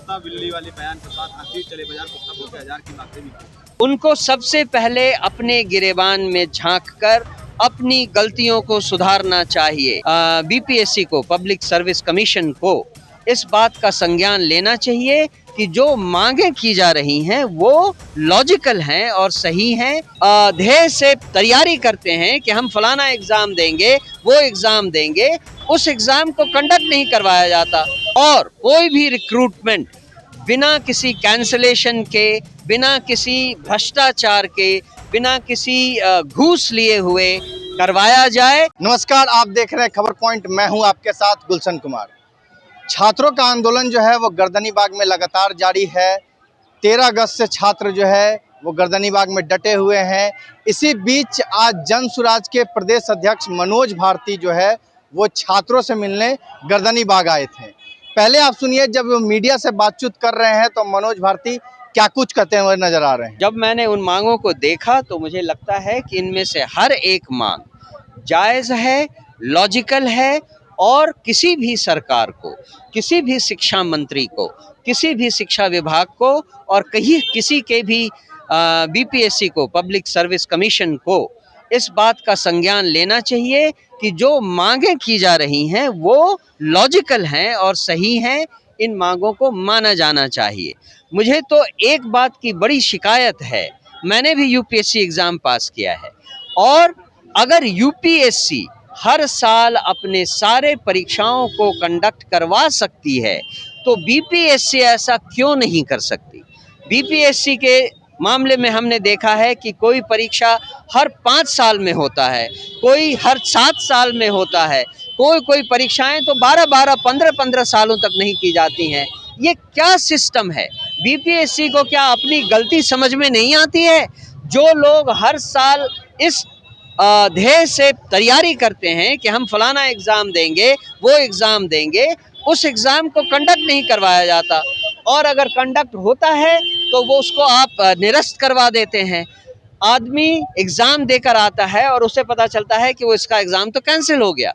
कुत्ता बिल्ली वाले बयान के साथ आखिर चले बाजार कुत्ता भूखे हजार की बातें भी की। उनको सबसे पहले अपने गिरेबान में झांककर अपनी गलतियों को सुधारना चाहिए। बीपीएससी को, पब्लिक सर्विस कमीशन को इस बात का संज्ञान लेना चाहिए कि जो मांगे की जा रही हैं वो लॉजिकल हैं और सही हैं। ध्येय से तैयारी करते हैं कि हम फलाना एग्जाम देंगे, वो एग्जाम देंगे, उस एग्जाम को कंडक्ट नहीं करवाया जाता। और कोई भी रिक्रूटमेंट बिना किसी कैंसलेशन के, बिना किसी भ्रष्टाचार के, बिना किसी घूस लिए हुए करवाया जाए। नमस्कार, आप देख रहे हैं खबर पॉइंट। मैं हूं आपके साथ गुलशन कुमार। छात्रों का आंदोलन जो है वो गर्दनीबाग में लगातार जारी है। 13 अगस्त से छात्र जो है वो गर्दनीबाग में डटे हुए हैं। इसी बीच आज जन सुराज के प्रदेश अध्यक्ष मनोज भारती जो है वो छात्रों से मिलने गर्दनीबाग आए थे। पहले आप सुनिए, जब वो मीडिया से बातचीत कर रहे हैं तो मनोज भारती क्या कुछ कहते हुए नजर आ रहे हैं। जब मैंने उन मांगों को देखा तो मुझे लगता है कि इनमें से हर एक मांग जायज़ है, लॉजिकल है और किसी भी सरकार को, किसी भी शिक्षा मंत्री को, किसी भी शिक्षा विभाग को और किसी के भी बीपीएससी को, पब्लिक सर्विस कमीशन को इस बात का संज्ञान लेना चाहिए कि जो मांगे की जा रही हैं वो लॉजिकल हैं और सही हैं। इन मांगों को माना जाना चाहिए। मुझे तो एक बात की बड़ी शिकायत है, मैंने भी यूपीएससी एग्ज़ाम पास किया है और अगर यूपीएससी हर साल अपने सारे परीक्षाओं को कंडक्ट करवा सकती है तो बीपीएससी ऐसा क्यों नहीं कर सकती। बीपीएससी के मामले में हमने देखा है कि कोई परीक्षा हर 5 साल में होता है, कोई हर 7 साल में होता है, कोई परीक्षाएं तो 12-12, 15-15 सालों तक नहीं की जाती हैं। ये क्या सिस्टम है? बीपीएससी को क्या अपनी गलती समझ में नहीं आती है? जो लोग हर साल इस ध्येय से तैयारी करते हैं कि हम फलाना एग्ज़ाम देंगे, वो एग्ज़ाम देंगे, उस एग्ज़ाम को कंडक्ट नहीं करवाया जाता और अगर कंडक्ट होता है तो वो उसको आप निरस्त करवा देते हैं। आदमी एग्ज़ाम देकर आता है और उसे पता चलता है कि वो इसका एग्ज़ाम तो कैंसिल हो गया।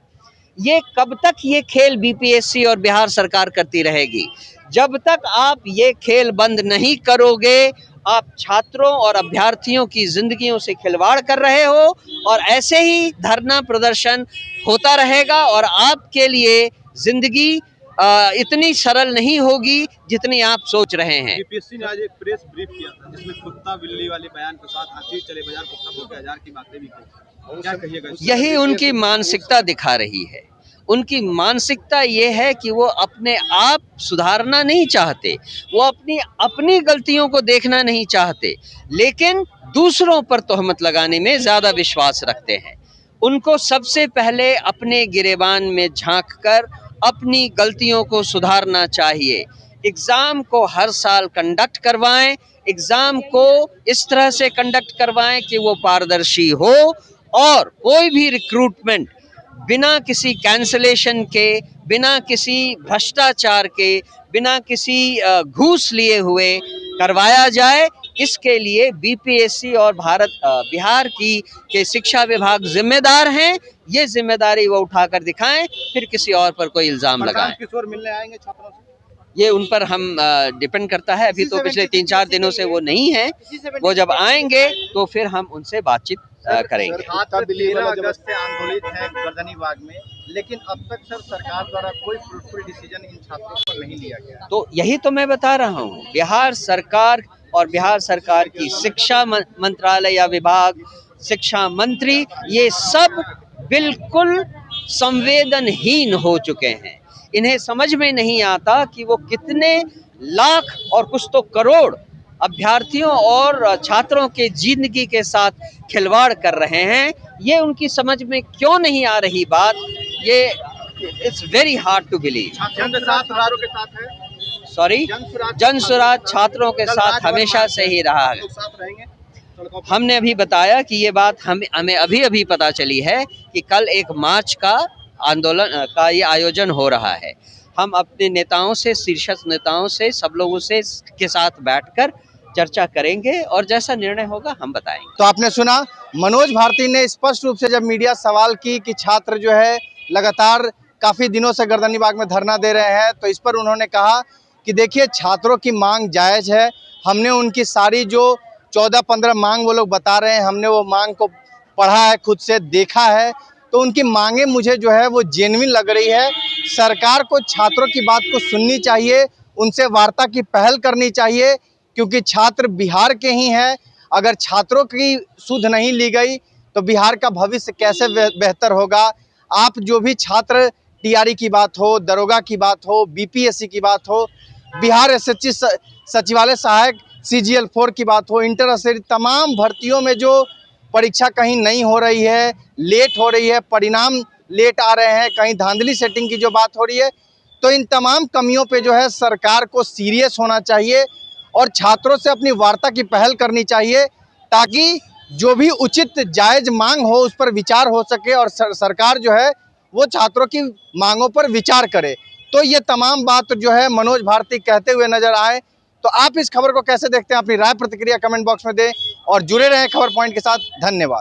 ये कब तक ये खेल बीपीएससी और बिहार सरकार करती रहेगी? जब तक आप ये खेल बंद नहीं करोगे, आप छात्रों और अभ्यर्थियों की ज़िंदगियों से खिलवाड़ कर रहे हो और ऐसे ही धरना प्रदर्शन होता रहेगा और आपके लिए ज़िंदगी इतनी सरल नहीं होगी जितनी आप सोच रहे हैं। बीपीएससी ने आज एक प्रेस ब्रीफ किया था जिसमें कुत्ता बिल्ली वाले बयान के साथ आखिर चले बाजार कुत्ता भूखे हजार की बातें भी की। क्या कहिएगा? यही उनकी मानसिकता दिखा रही है। उनकी मानसिकता ये है कि वो अपने आप सुधारना नहीं चाहते, वो अपनी गलतियों को देखना नहीं चाहते, लेकिन दूसरों पर तोहमत लगाने में ज़्यादा विश्वास रखते हैं। उनको सबसे पहले अपने गिरेबान में झांककर अपनी गलतियों को सुधारना चाहिए। एग्ज़ाम को हर साल कंडक्ट करवाएं, एग्ज़ाम को इस तरह से कंडक्ट करवाएं कि वो पारदर्शी हो और कोई भी रिक्रूटमेंट बिना किसी कैंसलेशन के, बिना किसी भ्रष्टाचार के, बिना किसी घूस लिए हुए करवाया जाए। इसके लिए बीपीएससी और बिहार के शिक्षा विभाग जिम्मेदार हैं। ये जिम्मेदारी वो उठाकर दिखाएं, फिर किसी और पर कोई इल्ज़ाम लगाएं। किशोर मिलने आएंगे छात्रों से? ये उन पर हम डिपेंड करता है। अभी तो पिछले 3-4 दिनों से वो नहीं है। वो जब आएंगे तो फिर हम उनसे बातचीत करेंगे। छात्र 13 अगस्त से आंदोलित है गर्दनीबाग में, लेकिन अब तक सर सरकार द्वारा कोई फ्रूटफुल डिसीजन इन छात्रों पर नहीं लिया गया। तो यही तो मैं बता रहा हूँ, बिहार सरकार और बिहार सरकार की शिक्षा मंत्रालय या विभाग, शिक्षा मंत्री, ये सब बिल्कुल संवेदनहीन हो चुके हैं। इन्हें समझ में नहीं आता कि वो कितने लाख और कुछ तो करोड़ अभ्यर्थियों और छात्रों के जिंदगी के साथ खिलवाड़ कर रहे हैं। ये उनकी समझ में क्यों नहीं आ रही बात, ये it's very hard to believe. Sorry, Jan Suraaj छात्रों के साथ हमेशा से ही रहा है। हमने अभी बताया कि ये बात हमें अभी पता चली है कि कल 1 मार्च का आंदोलन का ये आयोजन हो रहा है। हम अपने नेताओं से, शीर्षस्थ नेताओं से, सब लोगों से के साथ बैठकर चर्चा करेंगे और जैसा निर्णय होगा हम बताएंगे। तो आपने सुना, मनोज भारती ने स्पष्ट रूप से जब मीडिया सवाल की कि छात्र जो है लगातार काफ़ी दिनों से गर्दनीबाग में धरना दे रहे हैं, तो इस पर उन्होंने कहा कि देखिए छात्रों की मांग जायज़ है। हमने उनकी सारी जो 14-15 मांग वो लोग बता रहे हैं, हमने वो मांग को पढ़ा है, खुद से देखा है, तो उनकी मांगें मुझे जो है वो जेन्युइन लग रही है। सरकार को छात्रों की बात को सुननी चाहिए, उनसे वार्ता की पहल करनी चाहिए, क्योंकि छात्र बिहार के ही हैं। अगर छात्रों की सुध नहीं ली गई तो बिहार का भविष्य कैसे बेहतर होगा। आप जो भी छात्र टीआरई की बात हो, दरोगा की बात हो, बीपीएससी की बात हो, बिहार एसएससी सचिवालय सहायक सीजीएल 4 की बात हो, इंटर तमाम भर्तियों में जो परीक्षा कहीं नहीं हो रही है, लेट हो रही है, परिणाम लेट आ रहे हैं, कहीं धांधली सेटिंग की जो बात हो रही है, तो इन तमाम कमियों पे जो है सरकार को सीरियस होना चाहिए और छात्रों से अपनी वार्ता की पहल करनी चाहिए, ताकि जो भी उचित जायज़ मांग हो उस पर विचार हो सके और सरकार जो है वो छात्रों की मांगों पर विचार करे। तो ये तमाम बात जो है मनोज भारती कहते हुए नजर आए। तो आप इस खबर को कैसे देखते हैं, अपनी राय प्रतिक्रिया कमेंट बॉक्स में दें और जुड़े रहें खबर पॉइंट के साथ। धन्यवाद।